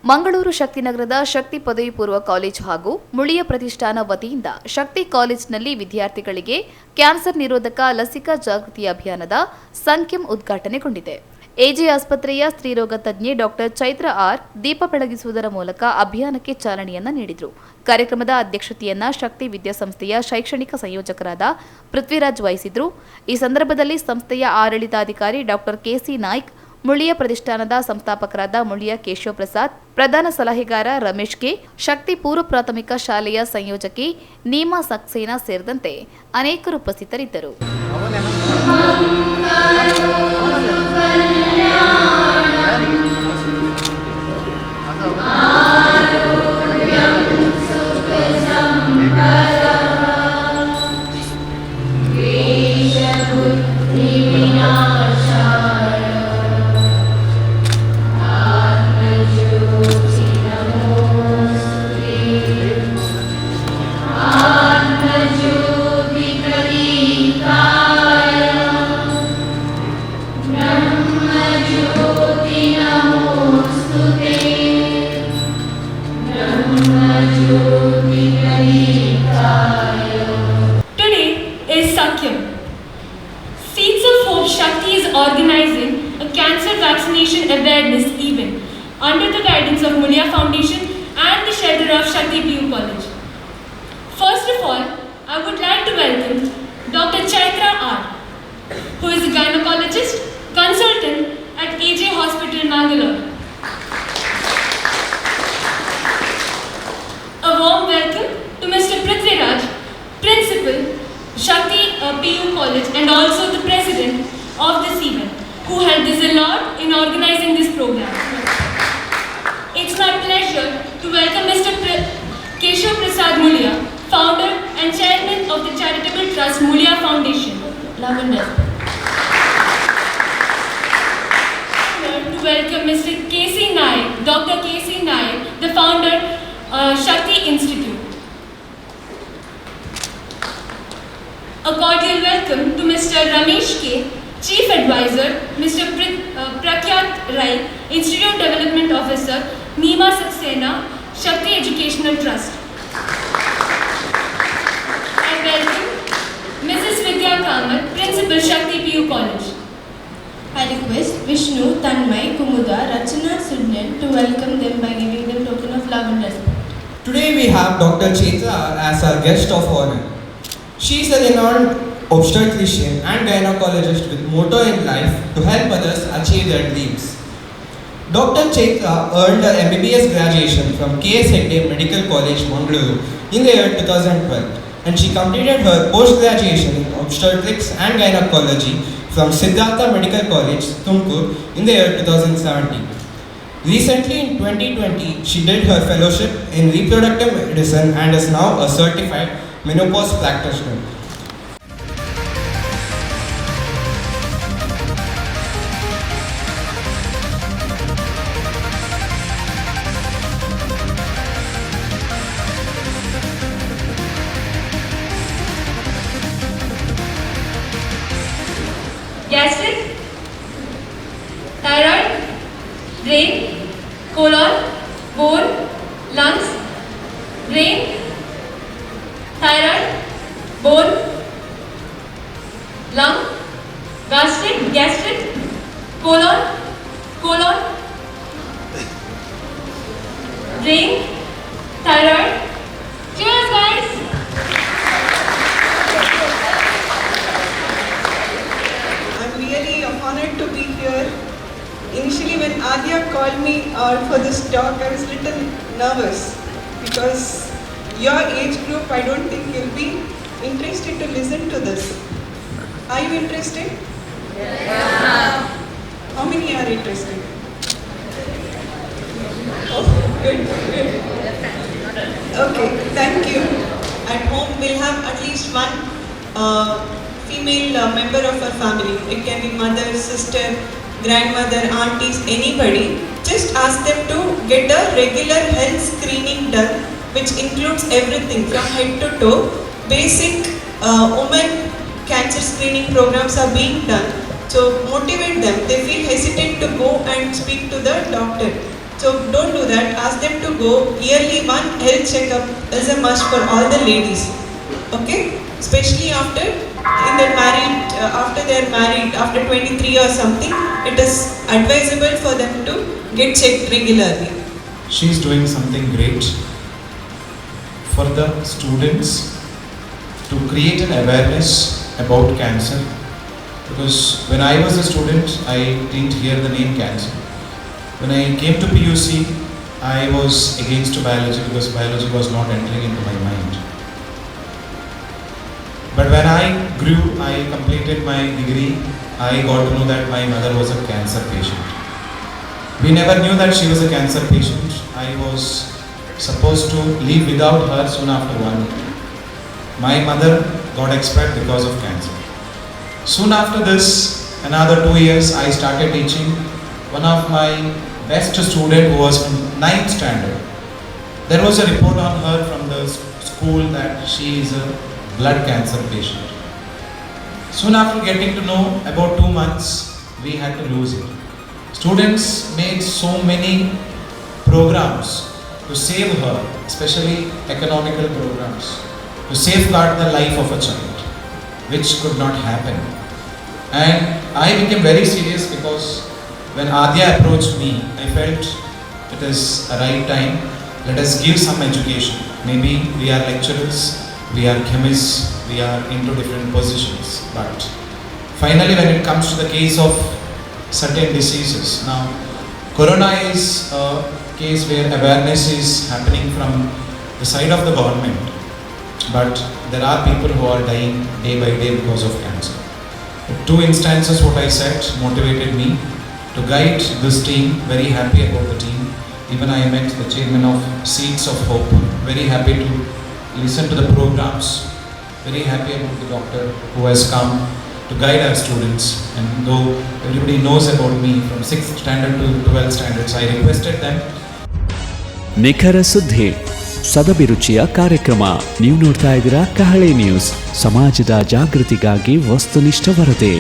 ಮಂಗಳೂರು ಶಕ್ತಿನಗರದ ಶಕ್ತಿ ಪದವಿ ಪೂರ್ವ ಕಾಲೇಜು ಹಾಗೂ ಮುಳಿಯ ಪ್ರತಿಷ್ಠಾನ ವತಿಯಿಂದ ಶಕ್ತಿ ಕಾಲೇಜಿನಲ್ಲಿ ವಿದ್ಯಾರ್ಥಿಗಳಿಗೆ ಕ್ಯಾನ್ಸರ್ ನಿರೋಧಕ ಲಸಿಕಾ ಜಾಗೃತಿ ಅಭಿಯಾನದ ಸಂಖ್ಯಂ ಉದ್ಘಾಟನೆಗೊಂಡಿದೆ. ಎಜೆ ಆಸ್ಪತ್ರೆಯ ಸ್ತ್ರೀರೋಗ ತಜ್ಞೆ ಡಾಕ್ಟರ್ ಚೈತ್ರ ಆರ್ ದೀಪ ಬೆಳಗಿಸುವುದರ ಮೂಲಕ ಅಭಿಯಾನಕ್ಕೆ ಚಾಲನೆಯನ್ನ ನೀಡಿದರು. ಕಾರ್ಯಕ್ರಮದ ಅಧ್ಯಕ್ಷತೆಯನ್ನ ಶಕ್ತಿ ವಿದ್ಯಾಸಂಸ್ಥೆಯ ಶೈಕ್ಷಣಿಕ ಸಂಯೋಜಕರಾದ ಪೃಥ್ವಿರಾಜ್ ವಹಿಸಿದ್ರು. ಈ ಸಂದರ್ಭದಲ್ಲಿ ಸಂಸ್ಥೆಯ ಆಡಳಿತಾಧಿಕಾರಿ ಡಾಕ್ಟರ್ ಕೆಸಿ ನಾಯ್ಕ್, ಮುಳಿಯ ಪ್ರತಿಷ್ಠಾನದ ಸಂಸ್ಥಾಪಕರಾದ ಮುಳಿಯ ಕೇಶವ ಪ್ರಸಾದ್, ಪ್ರಧಾನ ಸಲಹೆಗಾರ ರಮೇಶ್ ಕೆ, ಶಕ್ತಿ ಪೂರ್ವ ಪ್ರಾಥಮಿಕ ಶಾಲೆಯ ಸಂಯೋಜಕಿ ನೀಮಾ ಸಕ್ಸೇನಾ ಸೇರಿದಂತೆ ಅನೇಕರು ಉಪಸ್ಥಿತರಿದ್ದರು. Today is Sakyam. Seeds of Hope Shakti is organizing a cancer vaccination awareness event under the guidance of Mulia Foundation and the shelter of Shakti PU College. First of all, I would like to welcome Dr. Chaitra R, who is a gynecologist consultant at AJ Hospital, Mangalore. A warm welcome to Mr. Prithviraj, Principal, Shakti PU College, and also the President of this event, who helped us a lot in organizing this program. It's my pleasure to welcome Mr. Keshav Prasad Mulia, Founder and Chairman of the Charitable Trust Mulia Foundation, Lavender. To welcome Mr. K.C. Naik, Dr. K.C. Naik, the Founder, Shakti Institute. A cordial welcome to Mr. Ramesh K, Chief Advisor, Mr. Prakyat Rai, Institute Development Officer, Neema Saxena, Shakti Educational Trust. I welcome Mrs. Vidya Kamat, Principal, Shakti PU College. I request Vishnu, Tanmay, Kumuda, Rachana, Sudnil to welcome them by giving them token of love and respect. Today we have Dr. Chaitra as our guest of honor. She is a renowned obstetrician and gynecologist with motto in life to help others achieve their dreams. Dr. Chaitra earned her MBBS graduation from K.S. Hegde Medical College, Mangaluru in the year 2012, and she completed her post-graduation in obstetrics and gynecology from Siddhartha Medical College, Tumkur in the year 2017. Recently in 2020, she did her fellowship in reproductive medicine and is now a certified menopause practitioner. Gastric, thyroid, brain, colon, bone, lungs, brain, thyroid, bone, lung, gastric, colon, brain, thyroid. Cheers, guys! I'm really honored to be here. Initially when Adya called me for this talk, I was a little nervous because your age group, I don't think you'll be interested to listen to this. Are you interested? Yeah. How many are interested? Oh, good. Okay, thank you. At home we'll have at least one female member of our family. It can be mother, sister, grandmother, aunties, anybody. Just ask them to get a regular health screening done, which includes everything from head to toe. Basic women cancer screening programs are being done. So motivate them. They feel hesitant to go and speak to the doctor. So don't do that. go, yearly one health checkup is a must for all the ladies. Okay, especially after they're married after 23 or something, it is advisable for them to get checked regularly. She is doing something great for the students to create an awareness about cancer, because when I was a student I didn't hear the name cancer. When I came to PUC I was against biology because biology was not entering into my mind. But when I grew, I completed my degree, I got to know that my mother was a cancer patient. We never knew that she was a cancer patient. I was supposed to leave without her soon after 1 year. My mother got expired because of cancer. Soon after this, another 2 years, I started teaching. One of my best student who was from 9th standard. There was a report on her from the school that she is a blood cancer patient. Soon after getting to know, about 2 months, we had to lose it. Students made so many programs to save her, especially economical programs, to safeguard the life of a child, which could not happen. And I became very serious because when Adya approached me, I felt it is a right time. Let us give some education. Maybe we are lecturers, we are chemists, we are into different positions. But finally, when it comes to the case of certain diseases, now Corona is a case where awareness is happening from the side of the government. But there are people who are dying day by day because of cancer. 2 instances what I said motivated me to guide this team. Very happy about the team. Even I met the chairman of Seeds of Hope. Very happy to listen to the programs. Very happy about the doctor who has come to guide our students. And though everybody knows about me from 6th standard to 12th standards, I requested them. ನಿಖರ ಸುದ್ದಿ ಸದಭಿರುಚಿಯ ಕಾರ್ಯಕ್ರಮ. ನೀವು ನೋಡ್ತಾ ಇದ್ದೀರಾ ಕಹಳೆ news, ಸಮಾಜದ ಜಾಗೃತಿಗಾಗಿ ವಸ್ತುನಿಷ್ಠ ವರದಿ.